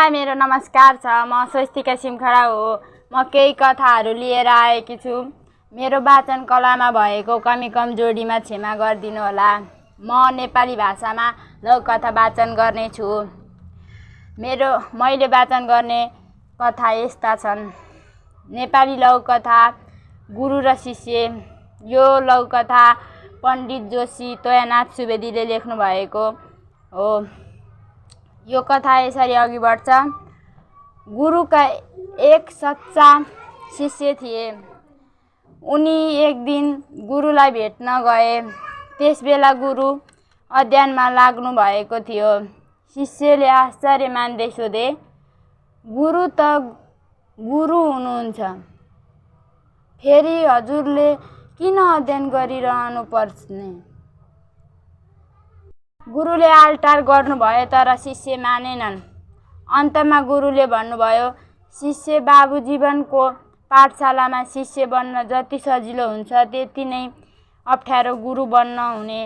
सबैलाई मेरो नमस्कार छ। म स्वस्तिका सिमखडा हो। म केही कथाहरू लिएर आएकी छु। मेरो वाचन कलामा भएको कमी कमजोरीमा क्षमा गरिदिनु होला। म नेपाली भाषामा लघुकथा वाचन गर्ने छु। मैले वाचन गर्ने कथा यस्ता छन्। नेपाली लघुकथा गुरु र शिष्य। यो लघुकथा पण्डित जोशी तोयानाथ सुवेदीले लेख्नु भएको हो। यो कथा यसरी अघि बढ्छ। गुरुका एक सच्चा शिष्य थिए। उनी एक दिन गुरुलाई भेट्न गए। त्यसबेला गुरु अध्ययनमा लाग्नु भएको थियो। शिष्यले आश्चर्य मान्दै सोधे, गुरु त गुरु हुनुहुन्छ, फेरि हजुरले किन अध्ययन गरिरहनु पर्ने? गुरुले आलटार गर्नुभयो, तर शिष्य मानेनन्। अन्तमा गुरुले भन्नुभयो, शिष्य बाबु, जीवनको पाठशालामा शिष्य बन्न जति सजिलो हुन्छ त्यति नै अप्ठ्यारो गुरु बन्न हुने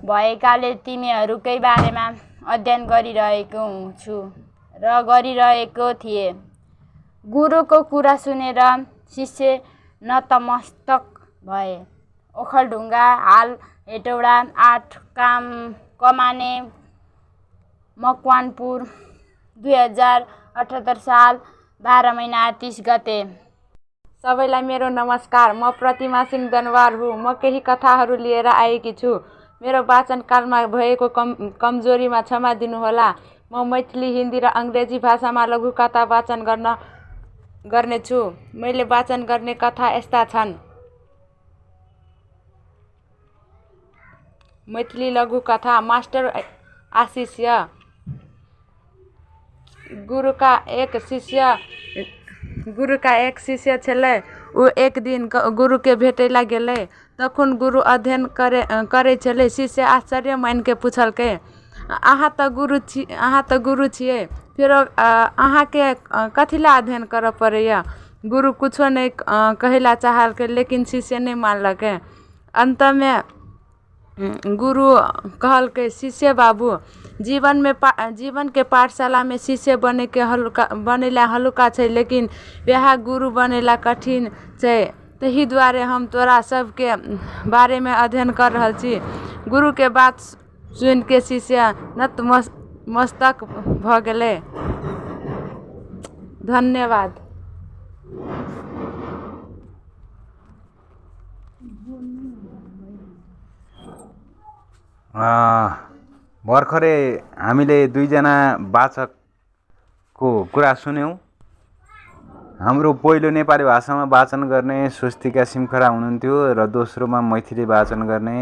भएकाले तिमीहरूकै बारेमा अध्ययन गरिरहेको छु र गरिरहेको थिए। गुरुको कुरा सुनेर शिष्य नतमस्तक भए। ओखलढुङ्गा, हाल हेटौडा, 8 कमाने, मकवानपुर, 2078 साल 12 महिना 30 गते। सबैलाई मेरो नमस्कार। म प्रतिमा सिंह दनवार हुँ। म केही कथाहरू लिएर आएकी छु। मेरो वाचनकालमा भएको कमजोरीमा क्षमा दिनुहोला। म मैथिली, हिन्दी र अङ्ग्रेजी भाषामा लघुकथा वाचन गर्नेछु। मैले वाचन गर्ने कथा यस्ता छन्। मैथिली लघुकथा मास्टर आशिष्य। गुरुका एक शिष्य छलै। ऊ एक दिन गुरु के भेटैला गेलै। तखन गुरु अध्ययन करे छलै। शिष्य आश्चर्य मानि के पूछलकै, अहाँ त गुरु छियै, फेर अहाँ के कथिला अध्ययन कर पड़ैया? गुरु कुछो नहीं कहला चाहलकै, लेकिन शिष्य नहीं मानलकै। अंत में गुरु कहलकै, शिष्य बाबू, जीवन के पाठशाला में शिष्य बनेला हल्का छै, लेकिन यहाँ गुरु बनेला कठिन छै। तही द्वारे हम तोरा सबके बारे में अध्ययन कर रहल छी। गुरु के बात सुन के शिष्य नतमस्तक भ गेलै। धन्यवाद। भर्खरै हामीले दुईजना वाचकको कुरा सुन्यौँ। हाम्रो पहिलो नेपाली भाषामा वाचन गर्ने स्वस्तिका सिमखडा हुनुहुन्थ्यो र दोस्रोमा मैथिली वाचन गर्ने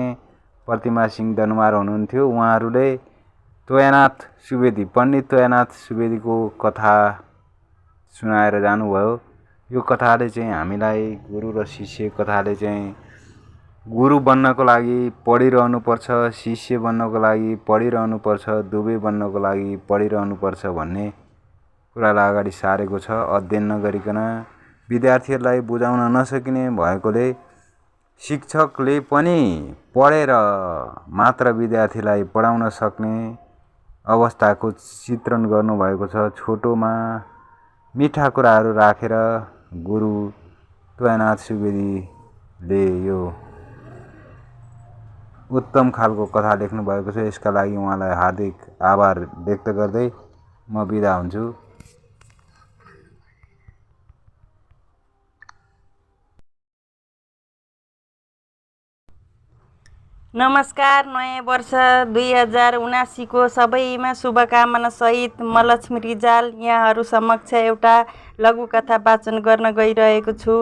प्रतिमा सिंह दनवार हुनुहुन्थ्यो। उहाँहरूले पण्डित तोयानाथ सुवेदीको कथा सुनाएर जानुभयो। यो कथाले चाहिँ हामीलाई गुरु र शिष्य कथाले चाहिँ गुरु बन्नको लागि पढिरहनुपर्छ, शिष्य बन्नको लागि पढिरहनुपर्छ, दुवै बन्नको लागि पढिरहनुपर्छ भन्ने कुरालाई अगाडि सारेको छ। अध्ययन नगरिकन विद्यार्थीहरूलाई बुझाउन नसकिने भएकोले शिक्षकले पनि पढेर मात्र विद्यार्थीलाई पढाउन सक्ने अवस्थाको चित्रण गर्नुभएको छ। छोटोमा मिठा कुराहरू राखेर गुरु तोयानाथ सुवेदीले यो उत्तम खालको कथा लेख्नु भएको छ। यसका लागि उहाँलाई हार्दिक आभार व्यक्त गर्दै म बिदा हुन्छु। नमस्कार। नयाँ वर्ष 2079 को सबैमा शुभकामना सहित म लक्ष्मी रिजाल यहाँहरू समक्ष एउटा लघुकथा वाचन गर्न गइरहेको छु।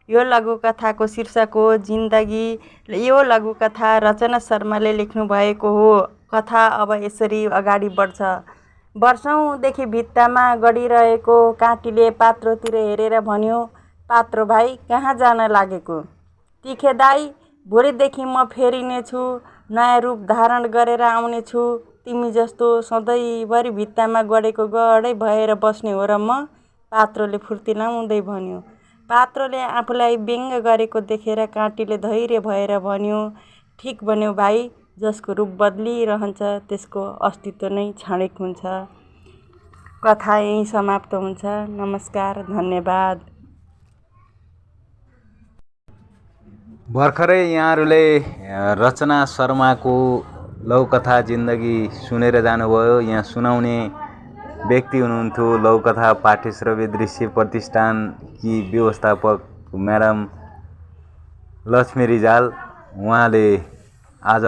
यो लघुकथाको शीर्षक हो जिन्दगी। यो लघुकथा रचना शर्माले लेख्नु भएको हो। कथा अब यसरी अगाडि बढ्छ। वर्षौंदेखि भित्तामा गडिरहेको काँटीले पात्रोतिर हेरेर भन्यो, पात्रो भाइ, कहाँ जान लागेको? तिखे दाई, भोलिदेखि म फेरिने छु, नयाँ रूप धारण गरेर आउने छु। तिमी जस्तो सधैँभरि भित्तामा गडेको गडै भएर बस्ने हो र म? पात्रोले फुर्तिलाउँदै भन्यो। पात्रोले आफूलाई व्यङ्ग गरेको देखेर काँटीले धैर्य भएर भन्यो, ठिक भन्यो भाइ, जसको रूप बदलिरहन्छ त्यसको अस्तित्व नै क्षणिक हुन्छ। कथा यहीँ समाप्त हुन्छ। नमस्कार, धन्यवाद। भर्खरै यहाँहरूले रचना शर्माको लौकथा जिन्दगी सुनेर जानुभयो। यहाँ सुनाउने व्यक्ति हुनुहुन्थ्यो लौकथा पाठ्यश्रव्य दृश्य प्रतिष्ठानकी व्यवस्थापक म्याडम लक्ष्मी रिजाल। उहाँले आज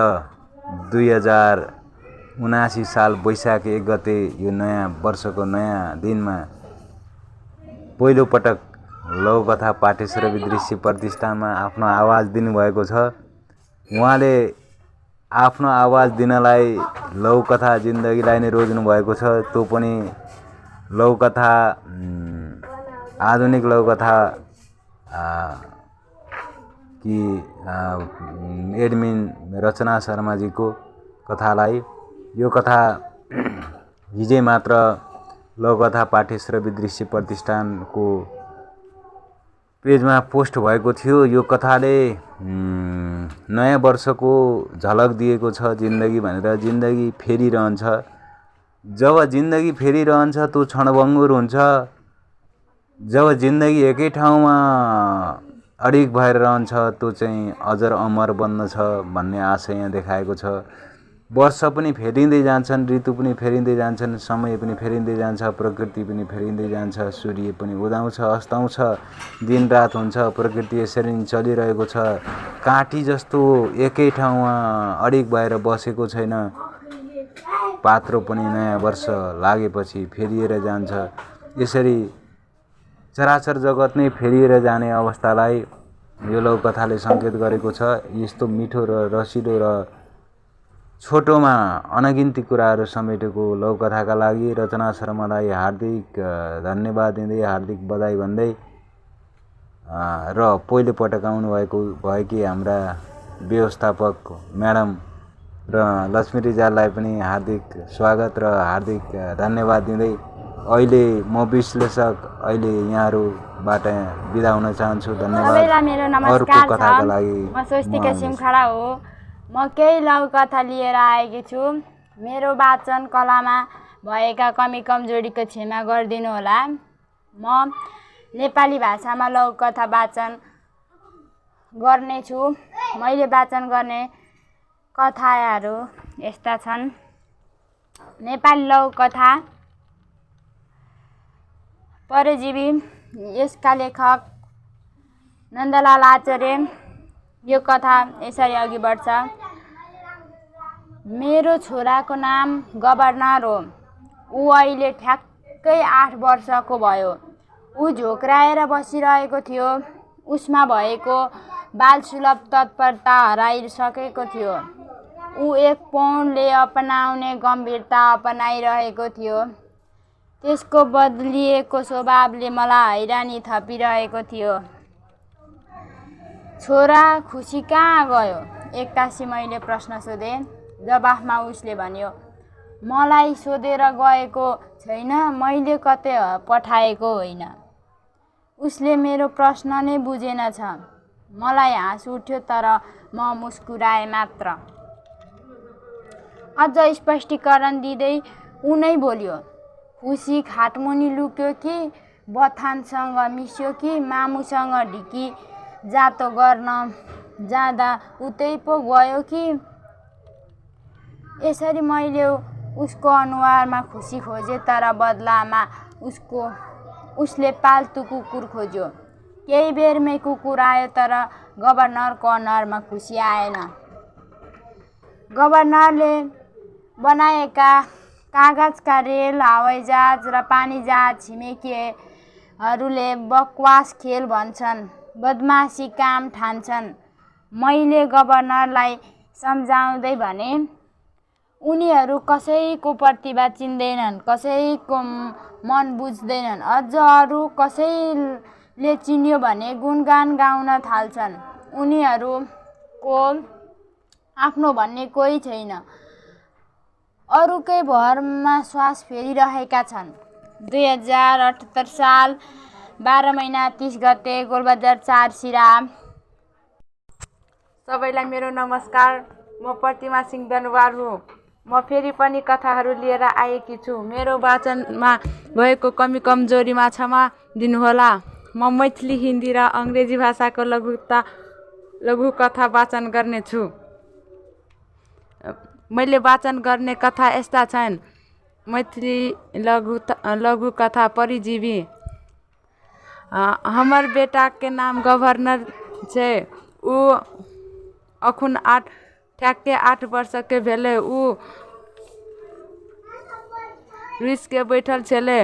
2079 साल वैशाख 1 गते यो नयाँ वर्षको नयाँ दिनमा पहिलोपटक लौकथा पाठ्यश्रव्य दृश्य प्रतिष्ठानमा आफ्नो आवाज दिनुभएको छ। उहाँले आफ्नो आवाज दिनलाई लौकथा जिन्दगीलाई नै रोज्नु भएको छ। त्यो पनि लौकथा आधुनिक लौकथा कि एडमिन रचना शर्माजीको कथालाई। यो कथा हिजै मात्र लौकथा पाठ्यश्रव्य दृश्य प्रतिष्ठानको पेजमा पोस्ट भएको थियो। यो कथाले नयाँ वर्षको झलक दिएको छ। जिन्दगी भनेर जिन्दगी फेरिरहन्छ। जब जिन्दगी फेरिरहन्छ त्यो क्षणभङ्गुर हुन्छ। जब जिन्दगी एकै ठाउँमा अडिग भएर रहन्छ त्यो चाहिँ अजर अमर बन्नेछ भन्ने आशय यहाँ देखाएको छ। वर्ष पनि फेरिँदै जान्छन्, ऋतु पनि फेरिँदै जान्छन्, समय पनि फेरिँदै जान्छ, प्रकृति पनि फेरिँदै जान्छ, सूर्य पनि उदाउँछ अस्ताउँछ, दिनरात हुन्छ। प्रकृति यसरी नै चलिरहेको छ। काँटी जस्तो एकै ठाउँमा अडिग भएर बसेको छैन। पात्रो पनि नयाँ वर्ष लागेपछि फेरिएर जान्छ। यसरी चराचर जगत नै फेरिएर जाने अवस्थालाई यो लौकथाले सङ्केत गरेको छ। यस्तो मिठो र रसिलो र छोटोमा अनगिन्ती कुराहरू समेटेको लौकथाका लागि रचना शर्मालाई हार्दिक धन्यवाद दिँदै, हार्दिक बधाई भन्दै र पहिलोपटक भएकी हाम्रा व्यवस्थापक म्याडम र लक्ष्मी रिजाललाई पनि हार्दिक स्वागत र हार्दिक धन्यवाद दिँदै अहिले म विश्लेषक अहिले यहाँहरूबाट बिदा हुन चाहन्छु। धन्यवाद। सबैलाई मेरो अर्को नमस्कार कथाको छ। लागि म स्वस्तिका सिमखडा हो। म केही लौकथा लिएर आएकी छु। मेरो वाचन कलामा भएका कमी कमजोरीको क्षमा गरिदिनु होला। म नेपाली भाषामा लौकथा वाचन गर्नेछु। मैले वाचन गर्ने कथाहरू यस्ता छन्। नेपाली लौकथा परजीवी। यसका लेखक नन्दलाल आचार्य। यो कथा यसरी अघि बढ्छ। मेरो छोराको नाम गभर्नर हो। ऊ अहिले ठ्याक्कै 8 वर्षको भयो। ऊ झोक्राएर बसिरहेको थियो। उसमा भएको बालसुलभ तत्परता हराइसकेको थियो। ऊ एक पौडले अपनाउने गम्भीरता अपनाइरहेको थियो। त्यसको बदलिएको स्वभावले मलाई हैरानी थपिरहेको थियो। छोरा खुसी कहाँ गयो? एक्कासी मैले प्रश्न सोधेँ। जवाफमा उसले भन्यो, मलाई सोधेर गएको छैन, मैले कतै पठाएको होइन। उसले मेरो प्रश्न नै बुझेनछ। मलाई हाँस उठ्यो तर म मुस्कुराएँ मात्र। अझ स्पष्टीकरण दिँदै ऊ नै बोल्यो, खुसी खाटमुनि लुक्यो कि बथानसँग मिस्यो कि मामुसँग ढिकी जातो गर्न जाँदा उतै पो गयो कि? यसरी मैले उसको अनुहारमा खुसी खोजेँ तर बदलामा उसले पाल्तु कुकुर खोज्यो। केही बेरमै कुकुर आयो तर गभर्नरको अनुहारमा खुसी आएन। गभर्नरले बनाएका कागजका रेल, हवाईजहाज र पानीजहाज छिमेकीहरूले बकवास खेल भन्छन्, बदमासी काम ठान्छन्। मैले गभर्नरलाई सम्झाउँदै भने, उनीहरू कसैको प्रतिभा चिन्दैनन्, कसैको मन बुझ्दैनन्। अझ अरू कसैले चिन्यो भने गुणगान गाउन थाल्छन्। उनीहरूको आफ्नो भन्ने कोही छैन। अरूकै भरमा श्वास फेरिरहेका छन्। 2078 साल 12 महिना 30 गते गोलबजार 4 सिरा। सबैलाई मेरो नमस्कार। म प्रतिमा सिंह दनवार हुँ। म फेरि पनि कथाहरू लिएर आएकी छु। मेरो वाचनमा भएको कमी कमजोरीमा क्षमा दिनुहोला। म मैथिली, हिन्दी र अङ्ग्रेजी भाषाको लघुकथा वाचन गर्नेछु। मैले वाचन गर्ने कथा यस्ता छन्। मैथिली लघुकथा परिजीवी। हमर बेटा के नाम गवर्नर छै। ऊ अखुन ठ्याक्कै 8 वर्ष के भेलै। ऊ रुस के बैठल छलै।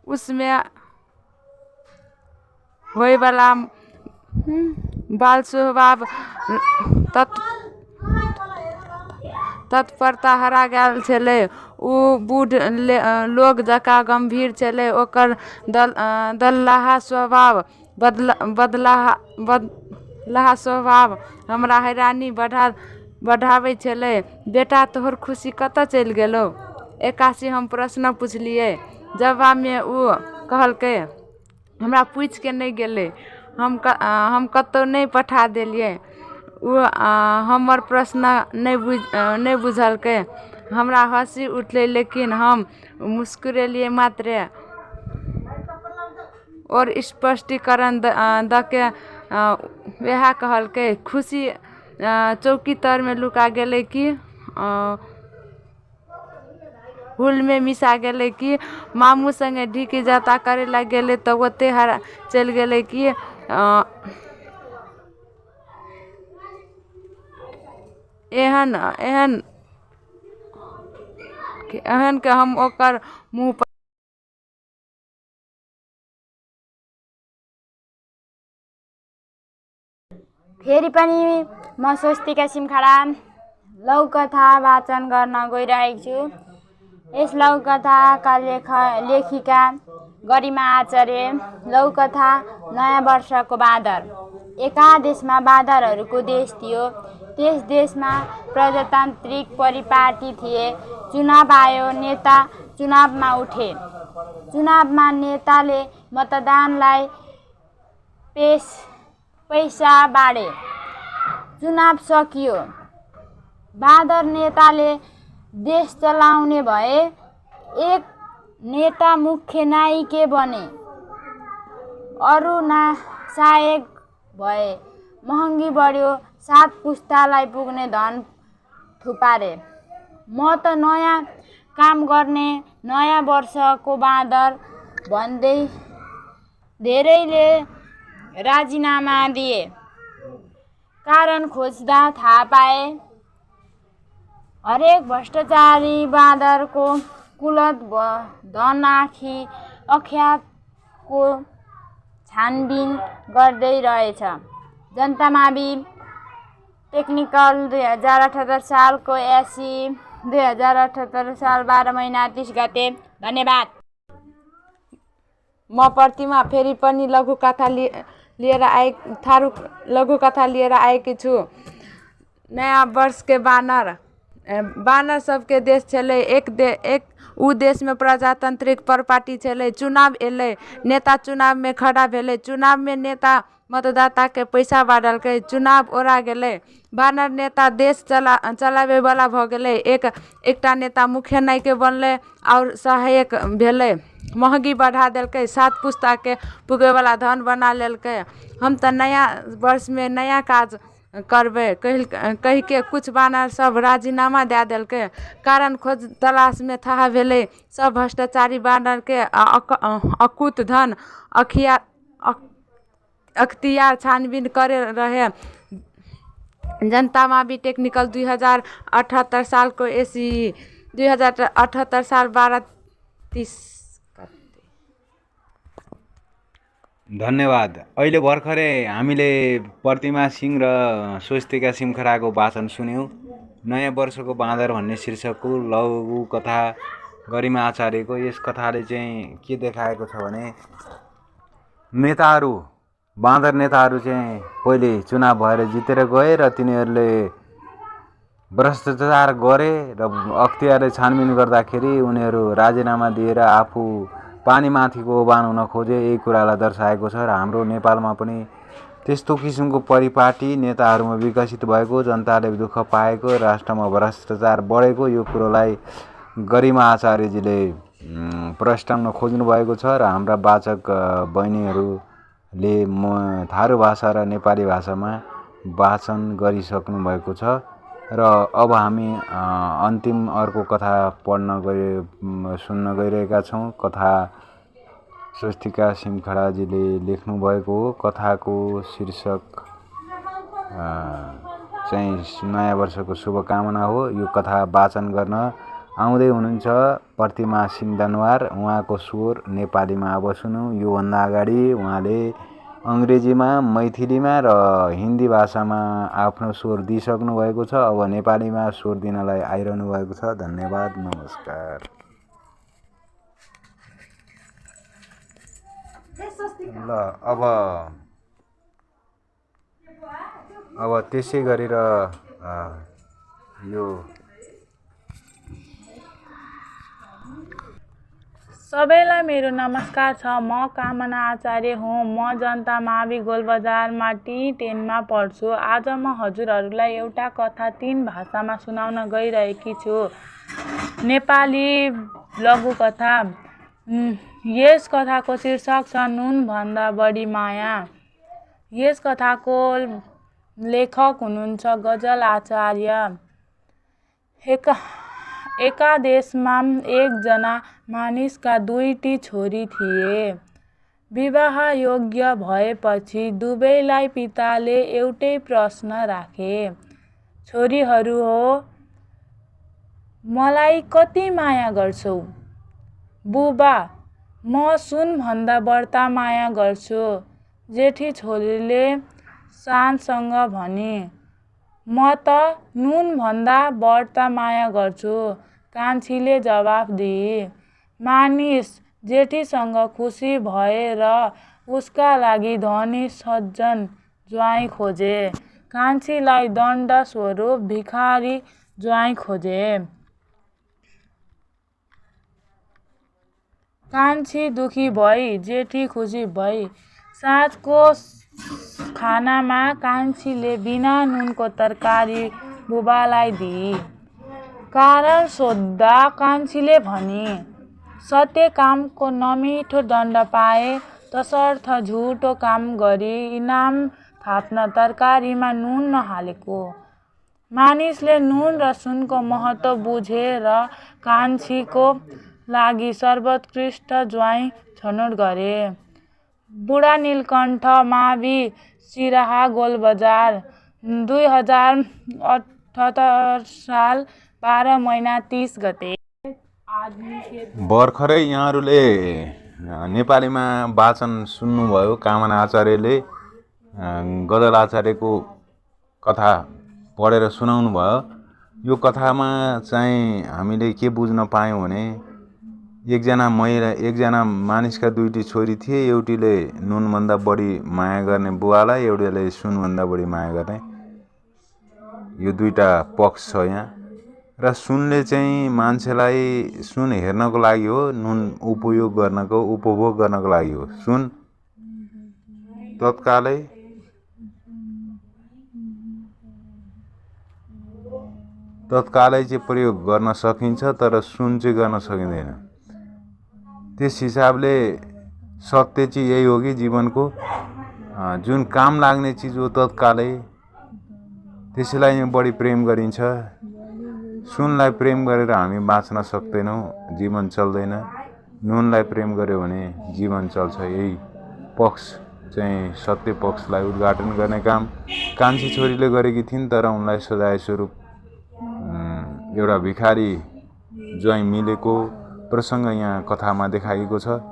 उसमें होइवाला बाल स्वभाव तत्परता हरा गेल छलै। ऊ बूढ़ लोग जकाँ गंभीर छलै। ओकर दल्लाहा स्वभाव बदलाहा स्वभाव हमरा हैरानी बढ़ाबै छलै। बेटा, तोहर खुशी कतऽ चलि गेलौ? एकासी हम प्रश्न पुछलियै। जवाब में ऊ कहलकै, हमरा पूछि के नहीं गेलै। हम कतौ नहीं पठा देलियै। ऊ हमर प्रश्न नहीं बुझलकै। हमरा हंसी उठलै, लेकिन हम मुस्कुरेलियै मात्र। और स्पष्टीकरण दके वह कहलकै, खुशी चौकी तर में लुका गेलै कि हुल में मिसा गेलै कि मामू संगे ढीकी जाता करे लग गेलै तो ओते हरा चल गेलै कि एहन के हम ओकर मुँह पर फेरि पनि म स्वस्तिका सिमखडा लघुकथा वाचन गर्न गइरहेको छु। यस लघुकथाका लेखिका गरिमा आचार्य। लघुकथा नयाँ वर्षको बाँदर। एका देशमा बाँदरहरूको देश थियो। त्यस देशमा प्रजातान्त्रिक परिपाटी थिए। चुनाव आयो, नेता चुनावमा उठे। चुनावमा नेताले मतदानलाई पैसा बाँडे। चुनाव सकियो। बाँदर नेताले देश चलाउने भए। एक नेता मुख्य नायिके बने। अरू सहायक भए। महँगी बढ्यो। 7 पुस्तालाई पुग्ने धन थुपारे। म त नयाँ काम गर्ने नयाँ वर्षको बाँदर भन्दै धेरैले राजीनामा दिए। कारण खोज्दा थाहा पाए हरेक भ्रष्टाचारी बाँदरको कुलत धन अख्यातको छानबिन गर्दै रहेछ। जनता मावि टेक्निकल 2078 सालको 80 2078 साल 12 महिना 30 गते। धन्यवाद। म प्रतिमा फेरि पनि लघुकथा लिएर आएकी छु। नयाँ वर्ष के बानर सबके देश छलै। ऊ देश में प्रजातांत्रिक परिपाटी छलै। चुनाव एलै। नेता चुनाव में खड़ा भेलै। चुनाव में नेता मतदाता के पैसा बाँटलकै। चुनाव ओरा गेलै। बानर नेता देश चलावे वाला भ गेलै। एकटा नेता मुख्य नायिके बनलै और सहायक भेलै। महंगी बढ़ा देलकै। 7 पुस्ता के पुगे वाला धन बना लेलकै। हम त नया वर्ष में नया काज करबै कहि के कुछ बानर सब राजीनामा दे देलकै। कारण खोज तलाश में था भेलै सब भ्रष्टाचारी बानर के अकूत धन अख्तियार छानबीन करे रहे। जनता मावि टेक्निकल 2078 साल को एसी 2078 साल 12:30 धन्यवाद। अहिले भर्खरै हामीले प्रतिमा सिंह र स्वस्तिका सिमखडाको वाचन सुन्यौँ। नयाँ वर्षको बाँदर भन्ने शीर्षकको लघु कथा गरिमा आचार्यको। यस कथाले चाहिँ के देखाएको छ भने बाँदर नेताहरू चाहिँ पहिले चुनाव भएर जितेर गए र तिनीहरूले भ्रष्टाचार गरे र अख्तियारले छानबिन गर्दाखेरि उनीहरू राजीनामा दिएर आफू पानी माथिको ओबान हुन खोजे। यही कुरालाई दर्शाएको छ र हाम्रो नेपालमा पनि त्यस्तो किसिमको परिपाटी नेताहरूमा विकसित भएको, जनताले दुःख पाएको, राष्ट्रमा भ्रष्टाचार बढेको यो कुरोलाई गरिमा आचार्यजीले प्रस्ताउन खोज्नु भएको छ र हाम्रा वाचक बहिनीहरूले थारू भाषा र नेपाली भाषामा वाचन गरिसक्नु भएको छ र अब हामी अन्तिम अर्को कथा सुन्न गइरहेका छौँ। कथा स्वस्तिका सिमखडाजीले लेख्नु भएको हो। कथाको शीर्षक चाहिँ नयाँ वर्षको शुभकामना हो। यो कथा वाचन गर्न आउँदै हुनुहुन्छ प्रतिमा सिंह दनवार। उहाँको स्वर नेपालीमा अब सुनौँ। योभन्दा अगाडि उहाँले अङ्ग्रेजीमा, मैथिलीमा र हिन्दी भाषामा आफ्नो स्वर दिइसक्नु भएको छ। अब नेपालीमा स्वर दिनलाई आइरहनु भएको छ। धन्यवाद, नमस्कार। ल अब त्यसै गरेर यो सबैलाई मेरो नमस्कार छ। म कामना आचार्य हुँ। म जनता मावि गोलबजारमा T10 मा पढ्छु। आज म हजुरहरूलाई एउटा कथा 3 भाषामा सुनाउन गइरहेकी छु। नेपाली लघुकथा। यस कथाको शीर्षक छ नुनभन्दा बढी माया। यस कथाको लेखक हुनुहुन्छ गजल आचार्य। एका देशमा एकजना मानिसका 2टी छोरी थिए। विवाह योग्य भएपछि दुवैलाई पिताले एउटै प्रश्न राखे। छोरीहरू हो, मलाई कति माया गर्छौ? बुबा, म सुनभन्दा बढ्ता माया गर्छु, जेठी छोरीले शानसँग भनी। म त नुनभन्दा बढ्ता माया गर्छु, कान्छीले जवाफ दिए। मानिस जेठीसँग खुसी भए र उसका लागि धनी सज्जन ज्वाइँ खोजे। कान्छीलाई दण्ड स्वरूप भिखारी ज्वाइँ खोजे। कान्छी दुखी भई, जेठी खुसी भई। साँझको खानामा कान्छीले बिना नुनको तरकारी बुबालाई दिई। कारण सोध्दा कान्छीले भनी, सत्य कामको नमिठो दण्ड पाए, तसर्थ झुटो काम गरी इनाम थाप्न तरकारीमा नुन नहालेको। मानिसले नुन र सुनको महत्त्व बुझे र कान्छीको लागि सर्वोत्कृष्ट ज्वाइँ छनौट गरे। बुढा नीलकण्ठ, मावि सिराहा गोलबजार, 2078 साल 12 महिना 30 गते। भर्खरै यहाँहरूले नेपालीमा वाचन सुन्नुभयो। कामना आचार्यले गजल आचार्यको कथा पढेर सुनाउनु भयो। यो कथामा चाहिँ हामीले के बुझ्न पायौँ भने एकजना मानिसका 2टी छोरी थिए। एउटीले नुनभन्दा बढी माया गर्ने बुवालाई, एउटीले सुनभन्दा बढी माया गर्ने। यो 2टा पक्ष छ यहाँ। र सुनले चाहिँ मान्छेलाई सुन हेर्नको लागि हो, नुन उपभोग गर्नको लागि हो। सुन तत्कालै चाहिँ प्रयोग गर्न सकिन्छ, तर सुन चाहिँ गर्न सकिँदैन। त्यस हिसाबले सत्य चाहिँ यही हो कि जीवनको जुन काम लाग्ने चिज हो तत्कालै त्यसैलाई बढी प्रेम गरिन्छ। सुनलाई प्रेम गरेर हामी बाँच्न सक्दैनौँ, जीवन चल्दैन। नुनलाई प्रेम गर्यो भने जीवन चल्छ। यही पक्ष चाहिँ सत्य पक्षलाई उद्घाटन गर्ने काम कान्छी छोरीले गरेकी थिइन्। तर उनलाई सजाय स्वरूप एउटा भिखारी ज्वाइँ मिलेको प्रसङ्ग यहाँ कथामा देखाइएको छ।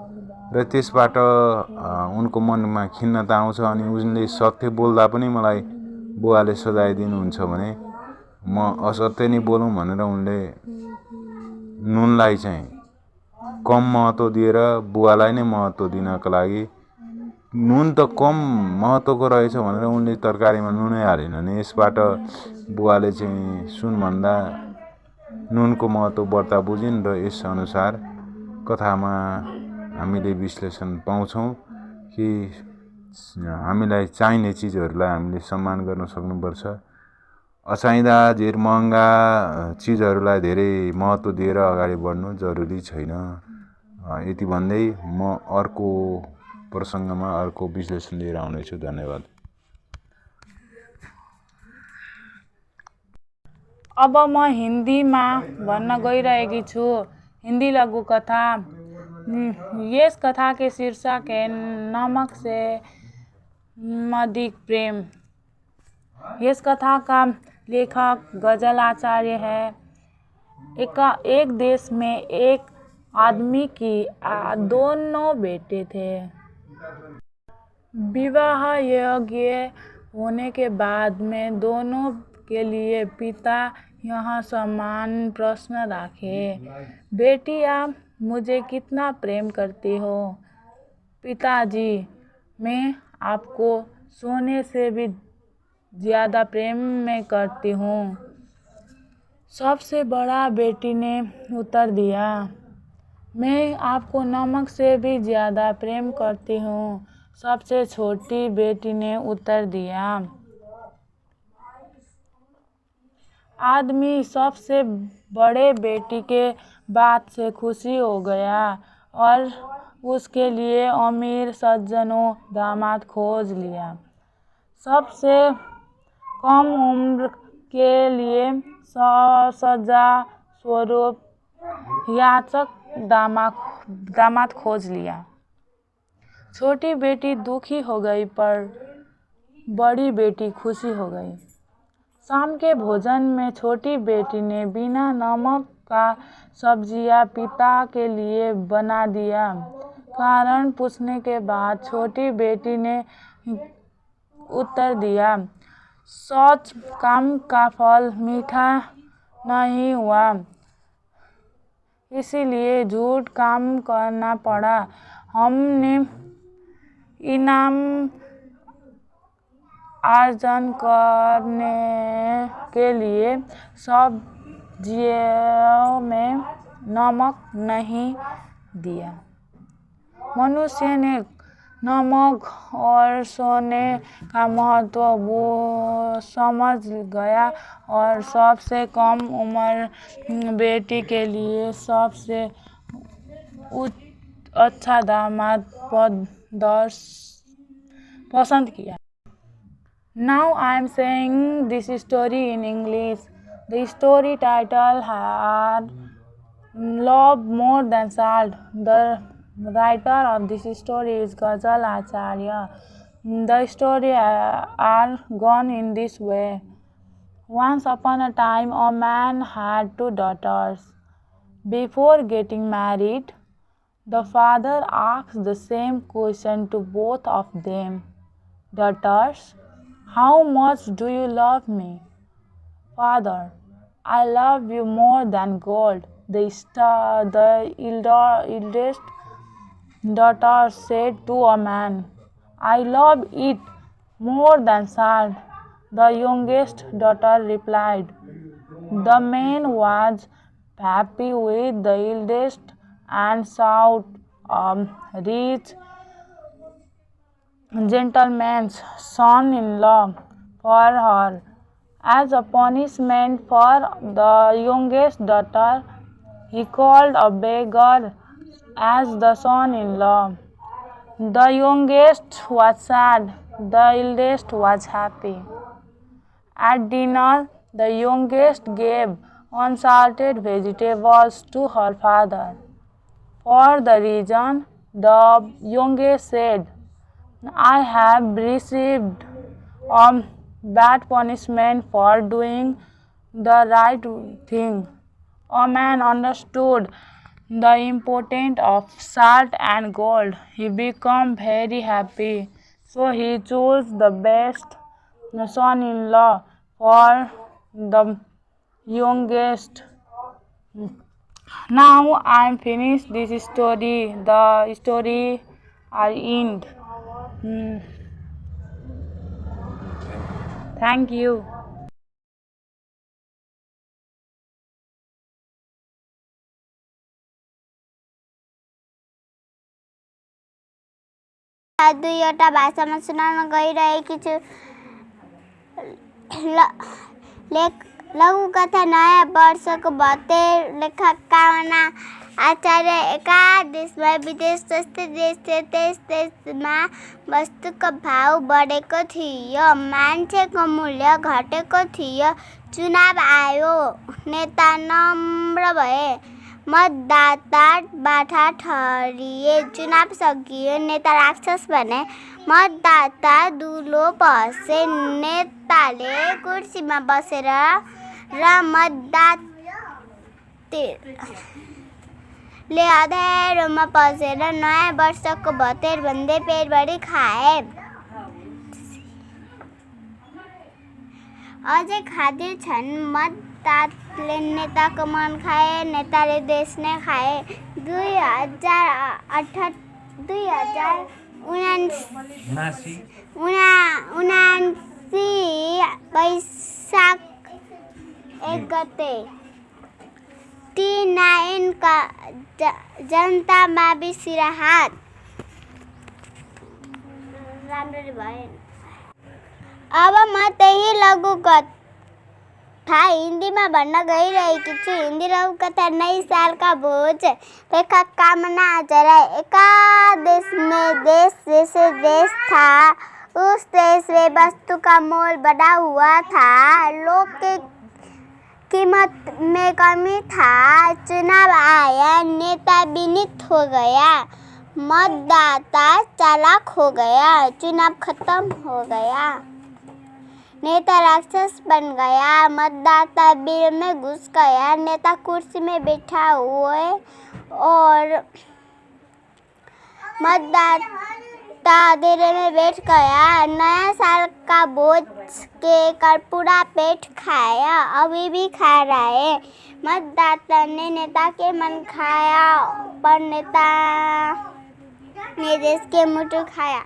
र त्यसबाट उनको मनमा खिन्नता आउँछ अनि उनले सत्य बोल्दा पनि मलाई बुवाले सजाय दिनुहुन्छ भने म असत्य नै बोलौँ भनेर उनले नुनलाई चाहिँ कम महत्त्व दिएर बुवालाई नै महत्त्व दिनको लागि, नुन त कम महत्त्वको रहेछ भनेर उनले तरकारीमा नुनै हालेनन्। यसबाट बुवाले चाहिँ सुनभन्दा नुनको महत्त्व बढ्ता बुझिन् र यसअनुसार कथामा हामीले विश्लेषण पाउँछौँ कि हामीलाई चाहिने चिजहरूलाई हामीले सम्मान गर्न सक्नुपर्छ। अचाहिँदा धेर महँगा चिजहरूलाई धेरै महत्त्व दिएर अगाडि बढ्नु जरुरी छैन। यति भन्दै म अर्को प्रसङ्गमा अर्को विश्लेषण लिएर आउनेछु। धन्यवाद। अब म हिन्दीमा भन्न गइरहेकी छु हिन्दी लघुकथा। यस कथा के शीर्षक है नमक से अधिक प्रेम। इस कथा का लेखक गजल आचार्य है। एक देश में एक आदमी की दोनों बेटे थे। विवाह योग्य होने के बाद में दोनों के लिए पिता यह समान प्रश्न रखे, बेटी आप मुझे कितना प्रेम करती हो? पिताजी, मैं आपको सोने से भी ज़्यादा प्रेम मैं करती हूँ। सबसे बड़ा बेटी ने उत्तर दिया, मैं आपको नमक से भी ज़्यादा प्रेम करती हूँ। सबसे छोटी बेटी ने उत्तर दिया। आदमी सबसे बड़े बेटी के बात से खुशी हो गया और उसके लिए अमीर सज्जनों दामाद खोज लिया। सबसे कम उम्र के लिए सजा स्वरूप याचक दामाद खोज लिया। छोटी बेटी दुखी हो गई पर बड़ी बेटी खुशी हो गई। शाम के भोजन में छोटी बेटी ने बिना नमक का सब्जियां पिता के लिए बना दिया। कारण पूछने के बाद छोटी बेटी ने उत्तर दिया, सच काम का फल मीठा नहीं हुआ, इसीलिए झूठ काम करना पड़ा। हमने इनाम अर्जन करने के लिए सब्जियों में नमक नहीं दिया। मनुष्य ने नमक और सोने का महत्व वो समझ गया और सबसे कम उम्र बेटी के लिए सबसे अच्छा दामाद पसंद किया। Now I am saying this story in English. The story title had Love More Than Salt. The writer of this story is Ghazal Acharya. The story are gone in this way. Once upon a time, a man had 2 daughters. Before getting married, the father asked the same question to both of them. Daughters, how much do you love me? Father, I love you more than gold. The eldest daughter said to a man, I love it more than salt. The youngest daughter replied. The man was happy with the eldest and sought a rich gentleman's son-in-law for her. As a punishment for the youngest daughter, he called a beggar as the son-in-law. The youngest was sad, the eldest was happy. At dinner, the youngest gave unsalted vegetables to her father. For the reason, the youngest said, I have received a bad punishment for doing the right thing. A man understood the importance of salt and gold. He became very happy, so he chose the best son-in-law for the youngest. Now I am finished this story. The story are end. Thank you. दुईवटा भाषामा सुनाउन गइरहेकी छु। लघुकथा नयाँ वर्षको भतेर लेखक कामना आचार्य। एका देशमा विदेश जस्तै देश थियो, त्यस देशमा वस्तुको भाउ बढेको थियो, मान्छेको मूल्य घटेको थियो। चुनाव आयो, नेता नम्र भए, मतदाता बाठा ठहरिए। चुनाव सकियो, नेता राक्षस भने, मतदाता दुलो बसे। नेताले कुर्सीमा बसेर र मतदाताले अँध्यारोमा पसेर नयाँ वर्षको भतेर भन्दै पेटभरि खाए। अझै खाँदै छन्। मतदाताले नेताको मन खाए, नेताले देश नै खाए। 2079 वैशाख 1 गते T9 का जनता मावि सिराहात। राम्ररी भएन। अब म त्यही लघुकथा हिन्दीमा भन्न गइरहेकी छु। हिन्दी लघुकथा नई साल का भोज। लेखक कामना आचार्य। एका देश में देश जैसे देश था। उस देश में वस्तु का मोल बढ़ा हुआ था, लोग के कीमत में कमी था। चुनाव आया, नेता विनीत हो गया, मतदाता चालाक हो गया। चुनाव खत्म हो गया, नेता राक्षस बन गया, मतदाता बिल में घुस गया। नेता कुर्सी में बैठा हुए और मतदाता अंधेरे में बैठ गया। नया साल का भोज के कर पूरा पेट खाया, अभी भी खा रहा है। मतदाता ने नेता के मन खाया, पर नेता ने देश के मुट्ठी खाया।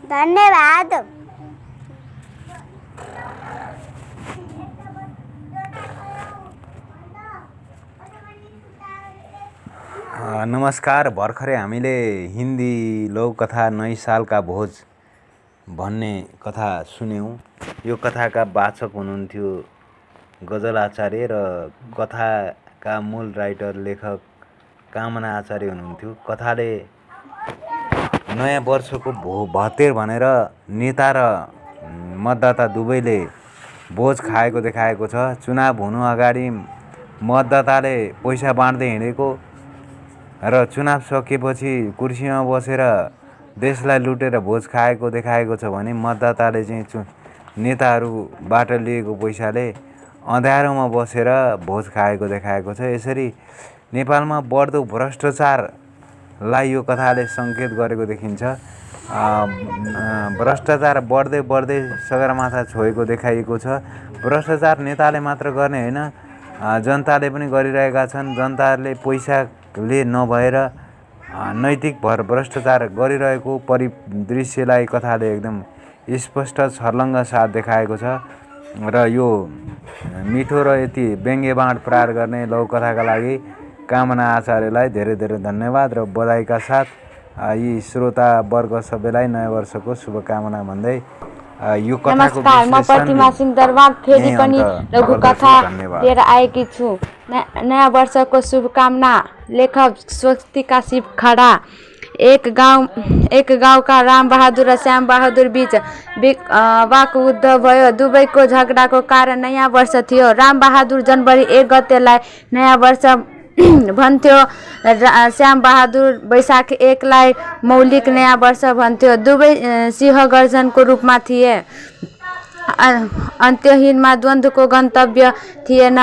धन्यवाद। नमस्कार। भर्खरै हामीले हिन्दी लघुकथा नई सालका भोज भन्ने कथा सुन्यौँ। यो कथाका वाचक हुनुहुन्थ्यो गजल आचार्य र कथाका मूल राइटर लेखक कामना आचार्य हुनुहुन्थ्यो। कथाले नयाँ वर्षको भतेर भनेर नेता र मतदाता दुवैले भोज खाएको देखाएको छ। चुनाव हुनु अगाडि मतदाताले पैसा बाँड्दै हिँडेको र चुनाव सकेपछि कुर्सीमा बसेर देशलाई लुटेर भोज खाएको देखाएको छ भने मतदाताले चाहिँ नेताहरूबाट लिएको पैसाले अँध्यारोमा बसेर भोज खाएको देखाएको छ। यसरी नेपालमा बढ्दो भ्रष्टाचारलाई यो कथाले सङ्केत गरेको देखिन्छ। भ्रष्टाचार बढ्दै बढ्दै सगरमाथा छोएको देखाइएको छ। भ्रष्टाचार नेताले मात्र गर्ने होइन, जनताले पनि गरिरहेका छन्। जनताले पैसाले नभएर नैतिक भ्रष्टाचार गरिरहेको परिदृश्यलाई कथाले एकदम स्पष्ट छर्लङ्ग साथ देखाएको छ। र यो मिठो र यति व्यङ्ग्यबाँड प्रहार गर्ने लघुकथाका लागि कामना आचार्यलाई धेरै धेरै धन्यवाद र बधाईका साथ यी श्रोता वर्ग सबैलाई नयाँ वर्षको शुभकामना भन्दै यो कथाको नमस्कार, म प्रतिमा सिंह दरबार फेरि पनि लघुकथा लिएर आएकी छु। नयाँ वर्षको शुभकामना। लेखक स्वस्तिका शिव खडा। एक गाउँ का राम बहादुर र श्याम बहादुर बीच वाकयुद्ध भयो। दुवैको झगडाको कारण नयाँ वर्ष थियो। राम बहादुर जनवरी 1 गतेलाई नयाँ वर्ष भन्थ्यो, श्याम बहादुर वैशाख 1 लाई मौलिक नयाँ वर्ष भन्थ्यो। दुवै सिंह गर्जनको रूपमा थिए। अन्त्यहीनमा द्वन्द्वको गन्तव्य थिएन।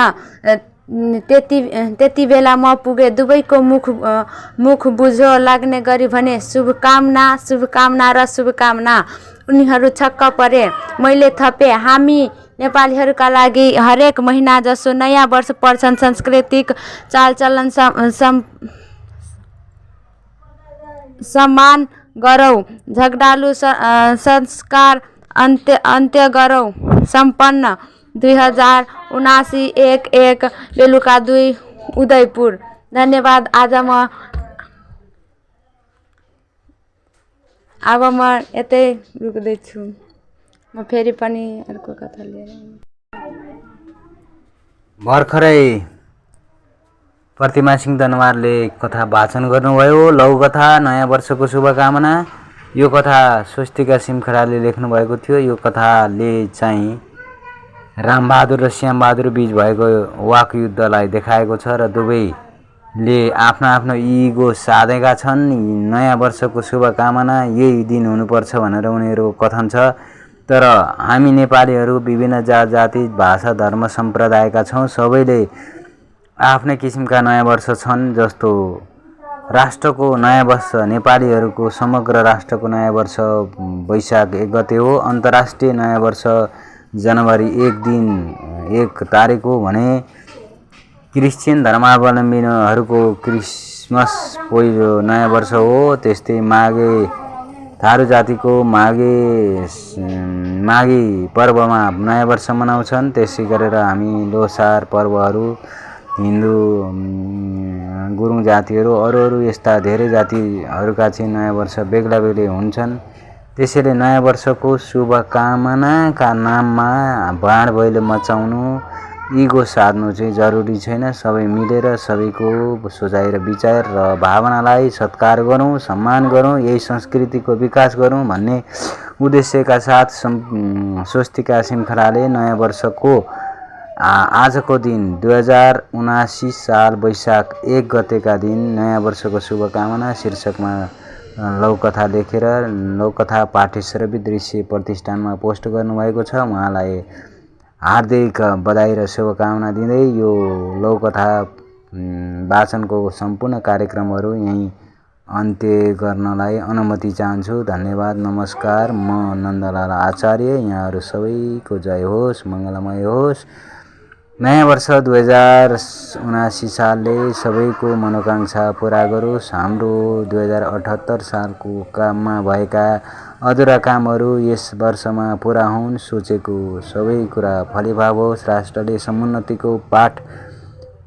त्यति बेला म पुगे। दुवैको मुख बुझो लाग्ने गरी भने शुभकामना, शुभकामना र शुभकामना। उनीहरू छक्क परे। मैले थपे, हामी नेपालीहरूका लागि हरेक महिना जसो नयाँ वर्ष पर्छन्। सांस्कृतिक चालचलन सम्मान गरौँ, झगडालु संस्कार अन्त्य गरौँ। सम्पन्न 2079 1 बेलुका 2 उदयपुर। धन्यवाद। आज म अब म यतै रुक्दैछु। म फेरि पनि अर्को कथा लिएर भर्खरै प्रतिमा सिंह दनवारले कथा वाचन गर्नुभयो। लघुकथा नयाँ वर्षको शुभकामना। यो कथा स्वस्तिका सिमखराले लेख्नुभएको थियो। यो कथाले चाहिँ रामबहादुर र श्यामबहादुर बीच भएको वाकयुद्धलाई देखाएको छ र दुवैले आफ्नो आफ्नो इगो साधेका छन्। नयाँ वर्षको शुभकामना यही दिन हुनुपर्छ भनेर उनीहरूको कथन छ। तर हामी नेपालीहरू विभिन्न जात जाति भाषा धर्म सम्प्रदायका छौँ। सबैले आफ्नै किसिमका नयाँ वर्ष छन्। जस्तो राष्ट्रको नयाँ वर्ष नेपालीहरूको समग्र राष्ट्रको नयाँ वर्ष वैशाख 1 गते हो। अन्तर्राष्ट्रिय नयाँ वर्ष जनवरी 1 तारिक हो भने क्रिस्चियन धर्मावलम्बीहरूको क्रिसमस पहिलो नयाँ वर्ष हो। त्यस्तै माघे थारू जातिको माघी पर्वमा नयाँ वर्ष मनाउँछन्। त्यसै गरेर हामी लोसार पर्वहरू हिन्दू गुरुङ जातिहरू अरू यस्ता धेरै जातिहरूका चाहिँ नयाँ वर्ष बेग्ला बेग्लै हुन्छन्। त्यसैले नयाँ वर्षको शुभकामनाका नाममा बाँड भैलो मचाउनु इगो साध्नु चाहिँ जरुरी छैन। सबै मिलेर सबैको सोचाइ र विचार र भावनालाई सत्कार गरौँ, सम्मान गरौँ, यही संस्कृतिको विकास गरौँ भन्ने उद्देश्यका साथ स्वस्तिका सिमखराले नयाँ वर्षको आजको दिन 2079 साल वैशाख 1 गतेका दिन नयाँ वर्षको शुभकामना शीर्षकमा लघुकथा लेखेर लघुकथा पाठ्यश्रवी दृश्य प्रतिष्ठानमा पोस्ट गर्नुभएको छ। उहाँलाई हार्दिक बधाई र शुभकामना दिँदै यो लघुकथा वाचनको सम्पूर्ण कार्यक्रमहरू यहीँ अन्त्य गर्नलाई अनुमति चाहन्छु। धन्यवाद, नमस्कार। म नन्दलाल आचार्य। यहाँहरू सबैको जय होस्, मङ्गलमय होस्। नयाँ वर्ष 2079 सालले सबैको मनोकांक्षा पुरा गरोस्। हाम्रो 2078 सालको काममा भएका अधुरा कामहरू यस वर्षमा पुरा हुन्। सोचेको सबै कुरा फलीभाव होस्। राष्ट्रले समुन्नतिको पाठ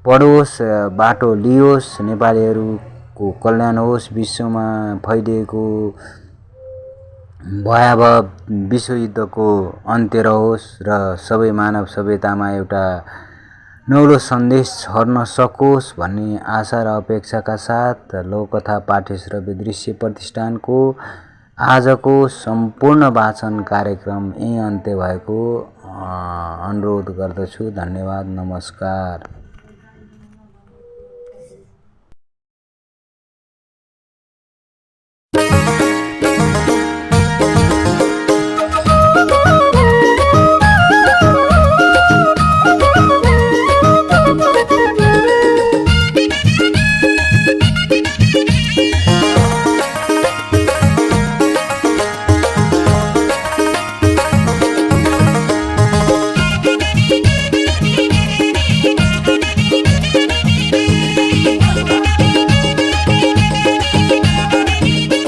पढोस्, बाटो लियोस्। नेपालीहरूको कल्याण होस्। विश्वमा फैलिएको भयावह विश्वयुद्धको अन्त्य रहोस् र सबै मानव सभ्यतामा एउटा नौलो सन्देश छर्न सकोस् भन्ने आशा र अपेक्षाका साथ लोककथा पाठ्यश्रवी दृश्य प्रतिष्ठानको आजको सम्पूर्ण वाचन कार्यक्रम यही अन्त्य भएको अनुरोध गर्दछु। धन्यवाद, नमस्कार।